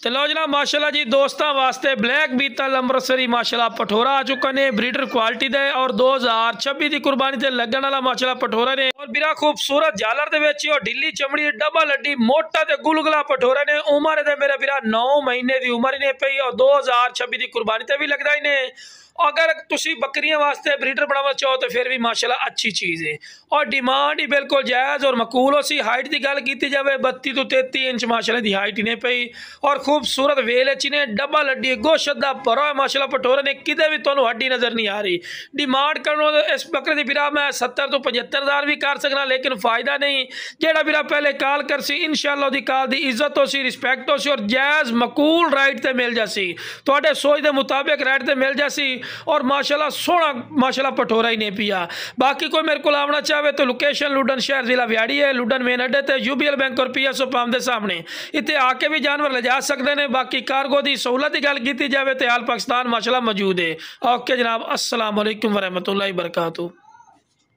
तो लो जनाब माशाल्लाह जी दोस्तों वास्ते ब्लैक बीतल अमृतसरी माशाल्लाह पठोरा आ चुका ने ब्रीडर क्वालिटी दे और 2026 की कुर्बानी ते लगन वाला माशाल्लाह पठोरा ने और बिरा खूबसूरत जालर दे विच और ढिली चमड़ी डबल हड्डी मोटा ते गुलगुला पठोरा ने उम्र दे मेरे बिरा 9 महीने की उम्र ने पई और 2026 की कुर्बानी ते भी लगदा ही ने। अगर तुसी बकरियां वास्ते ब्रीडर बनाना चाहो तो फिर भी माशाल्लाह अच्छी चीज़ है और डिमांड ही बिल्कुल जायज़ और मकूल सी। हाइट की गल की जाए 32 तो 33 इंच माशाल्लाह की हाइट ने पई और खूबसूरत वेल ने डबल हड्डी गोशत का भरा है माशाल्लाह पठोरे ने किते भी तुहानू हड्डी नज़र नहीं आ रही। डिमांड करो इस बकरे की बिरा मैं 70 तो 75 हज़ार भी कर सकना लेकिन फ़ायदा नहीं। जेड़ा बिरा पहले कॉल कर सी इंशाअल्लाह दी कॉल की इज्जत हो सी रिस्पैक्ट हो सी और जायज़ मकूल राइट से मिल जासी तुहाडे सोच के मुताबिक राइट से मिल जासी और माशाल्लाह सोना माशाल्लाह पठोरा ही नहीं पिया। बाकी कोई मेरे को आना चाहे तो लोकेशन लुडन शहर जिला व्याड़ी है लुडन मेन अड्डे ते यूबीएल बैंक और पीएसओ पंप के सामने इतने आके भी जानवर ले जा सकते हैं। बाकी कार्गो की सहूलत की गल की जाए तो आल पाकिस्तान माशाल्लाह मौजूद है। ओके जनाब अस्सलाम वालेकुम वरहमतुल्लाहि वबरकातुहू।